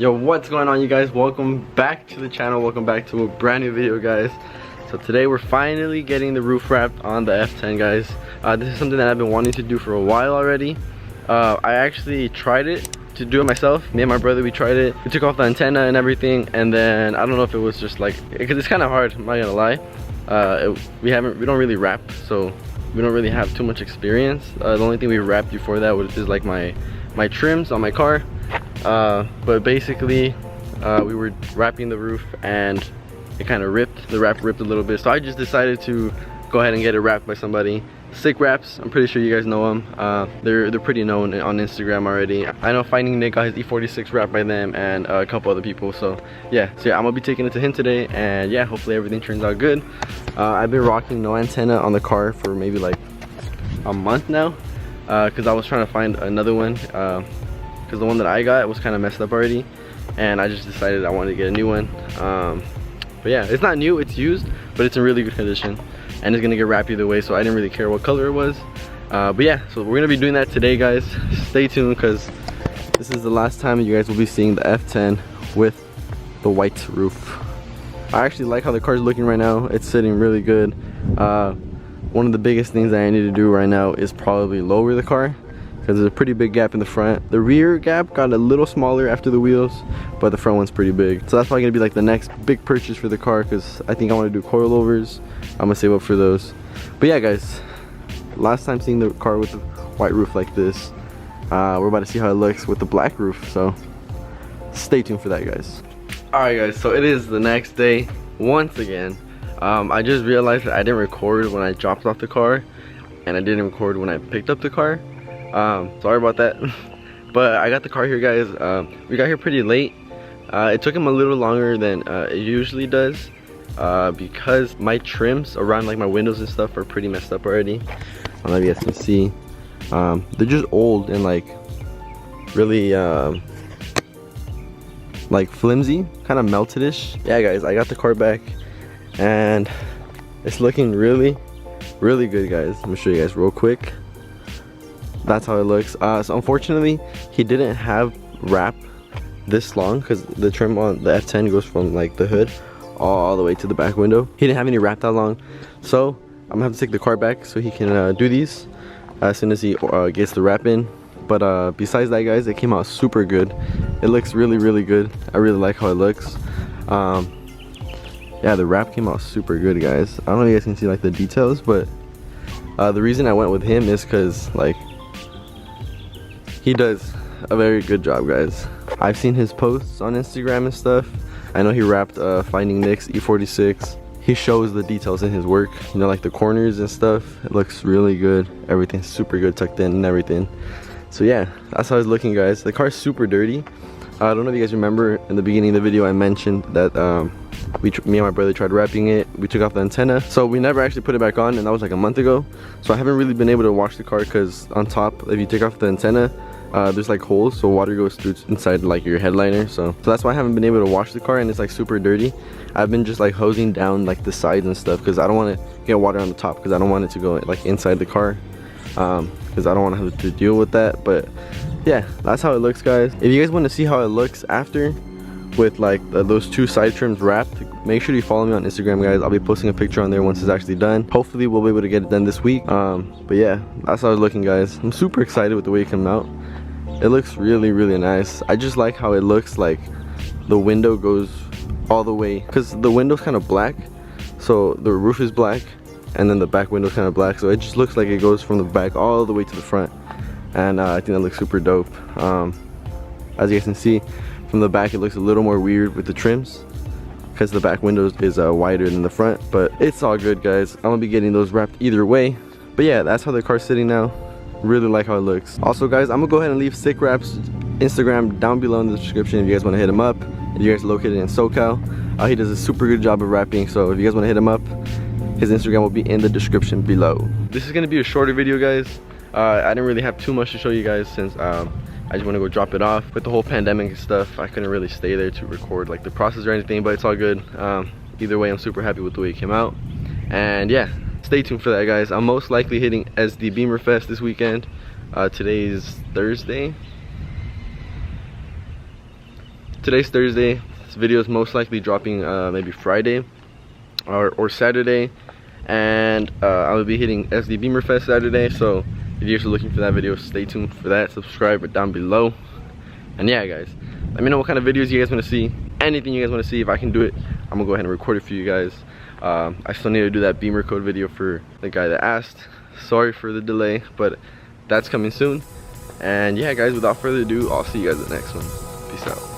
Yo, what's going on, you guys? Welcome back to the channel. Welcome back to a brand new video, guys. So today we're finally getting the roof wrapped on the F10, guys. This is something that I've been wanting to do for a while already. I actually tried it to do it myself. Me and my brother, we tried it. We took off the antenna and everything, and then I don't know if it was just like, because it's kind of hard, I'm not gonna lie. We don't really wrap, so we don't really have too much experience. The only thing we wrapped before that is like my trims on my car. But basically we were wrapping the roof and it kind of ripped. The wrap ripped a little bit, so I just decided to go ahead and get it wrapped by somebody. Sick Wraps, I'm pretty sure you guys know them. They're pretty known on Instagram already. I know Finding Nick got his E46 wrapped by them and a couple other people. So yeah, I'm gonna be taking it to him today, and yeah, hopefully everything turns out good. I've been rocking no antenna on the car for maybe like a month now, because I was trying to find another one, because the one that I got was kind of messed up already, and I just decided I wanted to get a new one. But yeah, it's not new, it's used, but it's in really good condition, and it's gonna get wrapped either way, so I didn't really care what color it was. But yeah, so we're gonna be doing that today, guys. Stay tuned, because this is the last time you guys will be seeing the F10 with the white roof. I actually like how the car's looking right now. It's sitting really good. One of the biggest things that I need to do right now is probably lower the car, because there's a pretty big gap in the front. The rear gap got a little smaller after the wheels, but the front one's pretty big. So that's probably gonna be like the next big purchase for the car, because I think I want to do coilovers. I'm gonna save up for those. But yeah, guys, last time seeing the car with the white roof like this. We're about to see how it looks with the black roof, so stay tuned for that, guys. Alright guys, so it is the next day once again. I just realized that I didn't record when I dropped off the car, and I didn't record when I picked up the car. Sorry about that. But I got the car here, guys. We got here pretty late. It took him a little longer than it usually does, because my trims around like my windows and stuff are pretty messed up already. I don't know if you guys can see. They're just old and like really like flimsy, kind of melted-ish. Yeah guys, I got the car back and it's looking really good, guys. Let me show you guys real quick. That's how it looks. So unfortunately he didn't have wrap this long, because the trim on the F10 goes from like the hood all the way to the back window. He didn't have any wrap that long, so I'm gonna have to take the car back so he can do these as soon as he gets the wrap in. But besides that, guys, it came out super good. It looks really good. I really like how it looks. Yeah, the wrap came out super good, guys. I don't know if you guys can see like the details, but the reason I went with him is because like he does a very good job, guys. I've seen his posts on Instagram and stuff. I know he wrapped Finding Nick's E46. He shows the details in his work, you know, like the corners and stuff. It looks really good. Everything's super good tucked in and everything. So yeah, that's how it's looking, guys. The car's super dirty. I don't know if you guys remember in the beginning of the video I mentioned that me and my brother tried wrapping it. We took off the antenna, so we never actually put it back on, and that was like a month ago. So I haven't really been able to wash the car, because on top, if you take off the antenna, there's like holes, so water goes through inside like your headliner. So that's why I haven't been able to wash the car, and it's like super dirty. I've been just like hosing down like the sides and stuff, because I don't want to get water on the top, because I don't want it to go like inside the car, because I don't want to have to deal with that. But yeah, that's how it looks, guys. If you guys want to see how it looks after with like those two side trims wrapped, make sure you follow me on Instagram, guys. I'll be posting a picture on there once it's actually done. Hopefully we'll be able to get it done this week. But yeah, that's how it's looking, guys. I'm super excited with the way it came out. It looks really nice. I just like how it looks like the window goes all the way, because the window's kind of black, so the roof is black, and then the back window's kind of black, so it just looks like it goes from the back all the way to the front. And I think that looks super dope. As you guys can see from the back, it looks a little more weird with the trims, because the back window is wider than the front, but it's all good, guys. I'm gonna be getting those wrapped either way. But yeah, that's how the car's sitting now. Really like how it looks. Also, guys, I'm gonna go ahead and leave Sick Wraps Instagram down below in the description if you guys want to hit him up. If you guys are located in SoCal, he does a super good job of wrapping, so if you guys want to hit him up, his Instagram will be in the description below. This is gonna be a shorter video, guys. I didn't really have too much to show you guys, since I just want to go drop it off. With the whole pandemic and stuff, I couldn't really stay there to record like the process or anything, but it's all good. Either way, I'm super happy with the way it came out. And yeah, stay tuned for that, guys. I'm most likely hitting SD Beamer Fest this weekend. Today's Thursday. today's Thursday. This video is most likely dropping maybe Friday or Saturday, and I will be hitting SD Beamer Fest Saturday. So if you're looking for that video, stay tuned for that. Subscribe down below. And yeah, guys, let me know what kind of videos you guys want to see. Anything you guys want to see. If I can do it, I'm gonna go ahead and record it for you guys. I still need to do that Beamer code video for the guy that asked. Sorry for the delay, but that's coming soon. And yeah, guys, without further ado, I'll see you guys in the next one. Peace out.